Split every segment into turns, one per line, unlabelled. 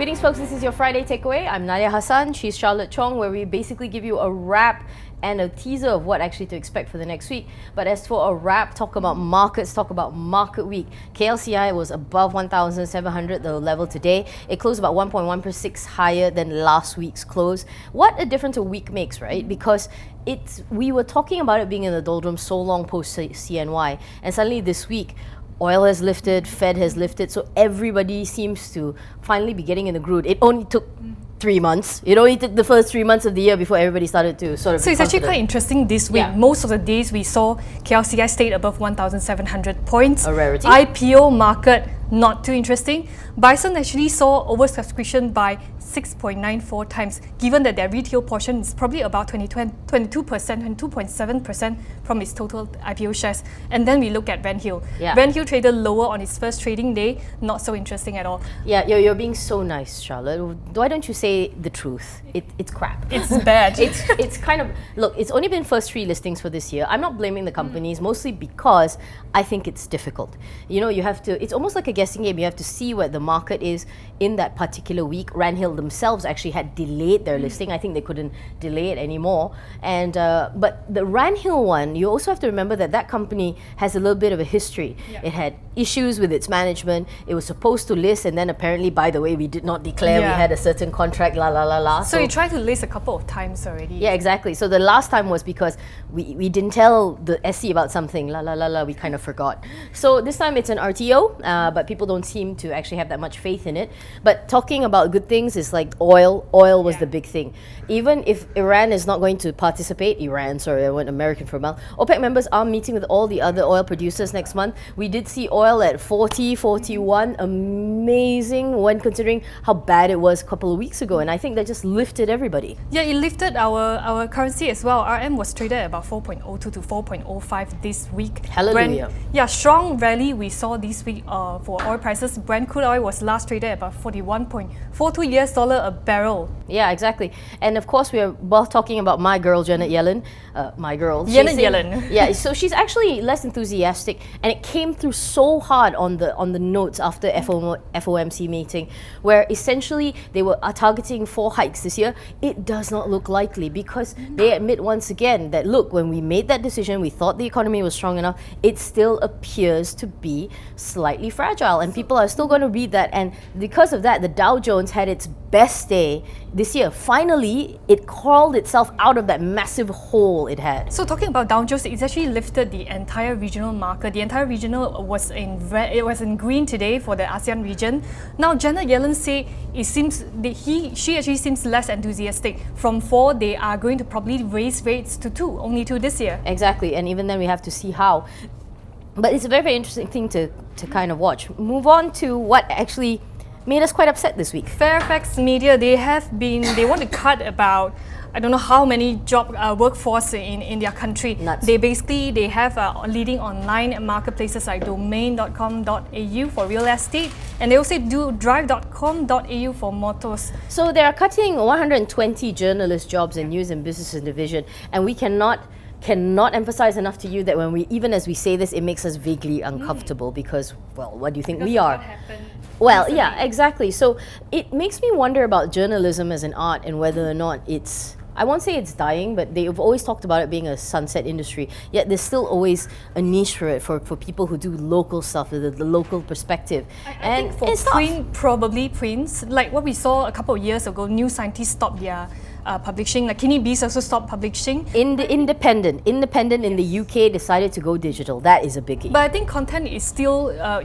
Greetings, folks. This is your Friday Takeaway. I'm Nadia Hassan. She's Charlotte Chong, where we basically give you a wrap and a teaser of what actually to expect for the next week. But as for a wrap, talk about markets, talk about market week. KLCI was above 1,700, the level today. It closed about 1.1% higher than last week's close. What a difference a week makes, right? Because we were talking about it being in the doldrums so long post CNY, and suddenly this week, oil has lifted, Fed has lifted, so everybody seems to finally be getting in the groove. It only took 3 months. It only took the first 3 months of the year before everybody started to sort of.
So it's actually quite interesting this week.
Yeah.
Most of the days we saw KLCI stayed above 1,700 points.
A rarity.
IPO market, not too interesting. Bison actually saw oversubscription by 6.94 times, given that their retail portion is probably about 22%, 22.7% from its total IPO shares. And then we look at Renhill.
Yeah.
Renhill traded lower on its first trading day, not so interesting at all.
Yeah, you're being so nice, Charlotte. Why don't you say the truth? It's crap.
It's bad.
It's kind of, look, it's only been first 3 listings for this year. I'm not blaming the companies, mostly because I think it's difficult. You know, you have to, it's almost like a guessing game. You have to see what the market is in that particular week. Renhill themselves actually had delayed their listing. I think they couldn't delay it anymore. And but the Renhill one, you also have to remember that company has a little bit of a history.
Yeah.
It had issues with its management. It was supposed to list, and then apparently, by the way, we did not declare we had a certain contract,
So you tried to list a couple of times already.
Yeah, exactly. So the last time was because we didn't tell the SC about something, we kind of forgot. So this time it's an RTO, but people don't seem to actually have that much faith in it. But talking about good things is like oil was the big thing. Even if Iran is not going to participate, I went American for a while, OPEC members are meeting with all the other oil producers next month. We did see oil at 40, 41, amazing when considering how bad it was a couple of weeks ago, and I think that just lifted everybody.
Yeah, it lifted our currency as well. RM was traded at about 4.02 to 4.05 this week.
Hallelujah.
Strong rally we saw this week for oil prices. Brent crude oil was last traded at about $41.42 a barrel.
Yeah, exactly. And of course, we are both talking about my girl, Janet Yellen. My girl.
Janet Yellen.
Yeah, so she's actually less enthusiastic, and it came through so hard on the notes after FOMC meeting, where essentially they were targeting 4 hikes this year. It does not look likely because they admit once again that, look, when we made that decision, we thought the economy was strong enough. It still appears to be slightly fragile, and people are still going to read that. And because of that, the Dow Jones had its best day this year. Finally, it crawled itself out of that massive hole it had.
So talking about Dow Jones, it's actually lifted the entire regional market. The entire regional was in red, it was in green today for the ASEAN region. Now Janet Yellen say it seems that she actually seems less enthusiastic. From 4, they are going to probably raise rates to 2, only 2 this year.
Exactly, and even then we have to see how. But it's a very, very interesting thing to kind of watch. Move on to what actually made us quite upset this week.
Fairfax Media, they want to cut about, I don't know how many job workforce in their country.
Nuts.
They have leading online marketplaces like domain.com.au for real estate, and they also do drive.com.au for motors.
So they are cutting 120 journalist jobs in news and business division, and we cannot emphasize enough to you that even as we say this, it makes us vaguely uncomfortable because, well, what do you think we are? Well, yeah, exactly. So it makes me wonder about journalism as an art and whether or not I won't say it's dying, but they've always talked about it being a sunset industry. Yet there's still always a niche for it, for people who do local stuff, the local perspective.
I think for prints, like what we saw a couple of years ago, New Scientist stopped their publishing. Like Kinney Beast also stopped publishing.
Independent in the UK decided to go digital. That is a biggie.
But I think content is still, a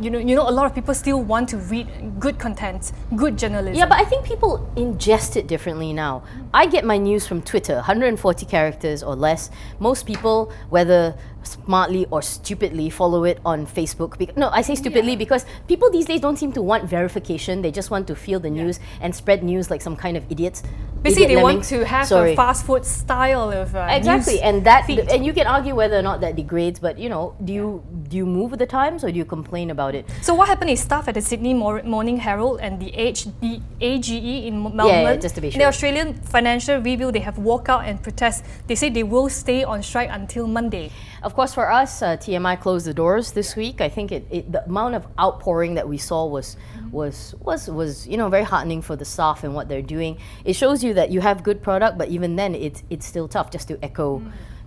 lot of people still want to read good content, good journalism.
Yeah, but I think people ingest it differently now. I get my news from Twitter, 140 characters or less. Most people, whether smartly or stupidly, follow it on Facebook. No, I say stupidly because people these days don't seem to want verification. They just want to feel the news and spread news like some kind of idiots.
Basically, they want to have a fast food style of
exactly,
news
and that
feed.
and you can argue whether or not that degrades. But do you move with the times or do you complain about it?
So what happened is staff at the Sydney Morning Herald and the AGE in Melbourne,
just to be sure.
the Australian Financial Review, they have walked out and protest. They say they will stay on strike until Monday.
Of course, for us, TMI closed the doors this week. I think the amount of outpouring that we saw was very heartening for the staff and what they're doing. It shows you that you have good product, but even then, it's still tough. Just to echo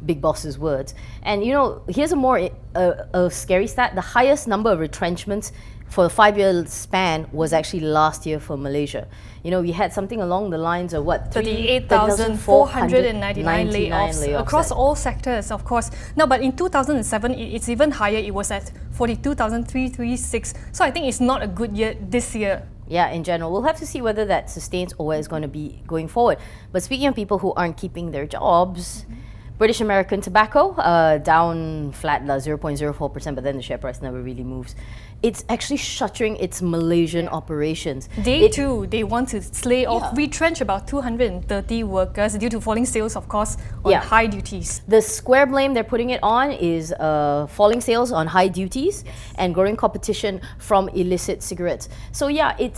Big Boss's words. And here's a more a scary stat: the highest number of retrenchments for the 5-year span was actually last year for Malaysia. We had something along the lines of
38,499 layoffs across all sectors, of course. No, but in 2007, it's even higher. It was at 42,336. So I think it's not a good year this year.
Yeah, in general. We'll have to see whether that sustains or where it's going to be going forward. But speaking of people who aren't keeping their jobs, British American Tobacco, down flat 0.04%, but then the share price never really moves. It's actually shuttering its Malaysian operations.
They want to retrench about 230 workers due to falling sales, of course, on high duties.
The square blame they're putting it on is falling sales on high duties and growing competition from illicit cigarettes. So yeah, I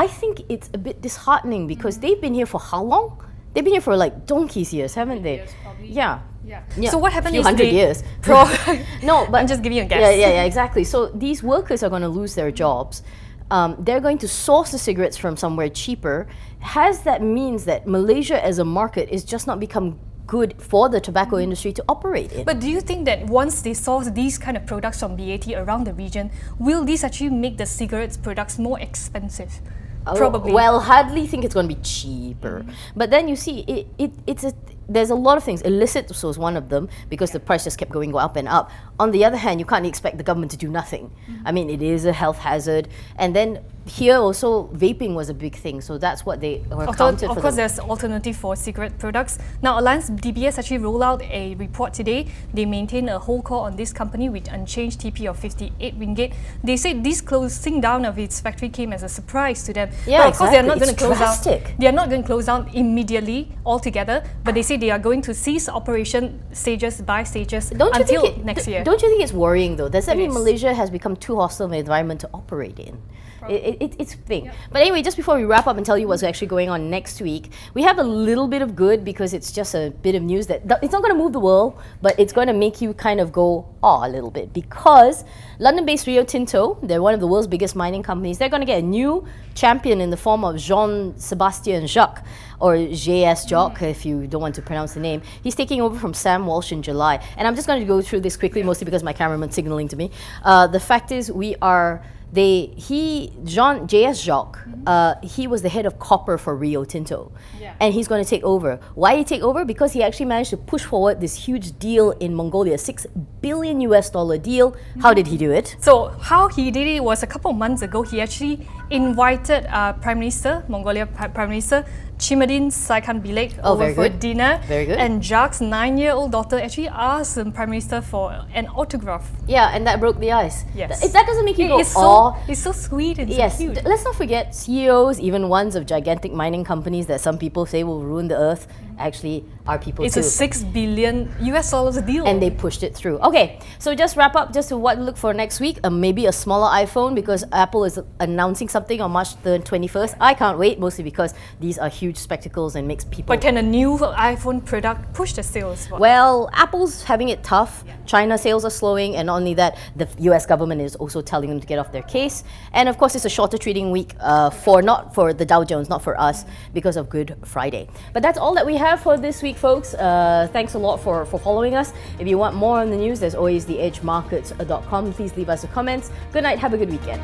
think it's a bit disheartening because they've been here for how long? They've been here for like donkey's years, haven't they?
Years, probably.
Yeah.
So what happened is
100 years.
No, but I'm just giving you a guess.
Yeah, exactly. So these workers are going to lose their jobs. They're going to source the cigarettes from somewhere cheaper. That means that Malaysia as a market is just not become good for the tobacco industry to operate in.
But do you think that once they source these kind of products from BAT around the region, will this actually make the cigarettes products more expensive? Probably.
Well, hardly think it's going to be cheaper. But then you see, there's a lot of things. Illicit was one of them because the price just kept going up and up. On the other hand, you can't expect the government to do nothing. I mean, it is a health hazard. And then here also, vaping was a big thing. So that's what they were counted for.
Of course, there's alternative for cigarette products. Now, Alliance DBS actually rolled out a report today. They maintain a hold call on this company with unchanged TP of 58 ringgit. They said this closing down of its factory came as a surprise to them.
Yeah,
but of course, they're not going to close
drastic.
down. They are not going to close down immediately altogether. But they say they are going to cease operation stages by stages until next year.
Don't you think it's worrying though? Does that mean Malaysia has become too hostile of an environment to operate in? It's a thing. But anyway, just before we wrap up and tell you what's actually going on next week, we have a little bit of good because it's just a bit of news that it's not going to move the world, but it's going to make you kind of go, a little bit. Because London-based Rio Tinto, they're one of the world's biggest mining companies, they're going to get a new champion in the form of Jean-Sébastien Jacques, or JS Jacques, if you don't want to pronounce the name. He's taking over from Sam Walsh in July. And I'm just going to go through this quickly, mostly because my cameraman's signaling to me. The fact is, JS Jacques, he was the head of copper for Rio Tinto. And he's going to take over. Why he take over? Because he actually managed to push forward this huge deal in Mongolia, $6 billion deal. How did he do it?
So how he did it was a couple of months ago, he actually invited Mongolia Prime Minister Chimadin Saikhanbilek over for dinner.
Very good.
And Jacques' 9-year-old daughter actually asked the Prime Minister for an autograph.
Yeah, and that broke the ice.
Yes.
That doesn't make you go,
it's so sweet and so cute.
Let's not forget CEOs, even ones of gigantic mining companies that some people say will ruin the earth, actually are people
it's
too.
It's a $6 billion deal.
And they pushed it through. Okay, so just wrap up, just to what to look for next week, maybe a smaller iPhone because Apple is announcing something on March the 21st. I can't wait, mostly because these are huge spectacles and makes people...
But can a new iPhone product push the sales?
Well, Apple's having it tough. China sales are slowing, and not only that, the US government is also telling them to get off their case. And of course, it's a shorter trading week not for the Dow Jones, not for us, because of Good Friday. But that's all that we have for this week, folks. Thanks a lot for following us. If you want more on the news, there's always theedgemarkets.com. Please leave us a comment. Good night. Have a good weekend.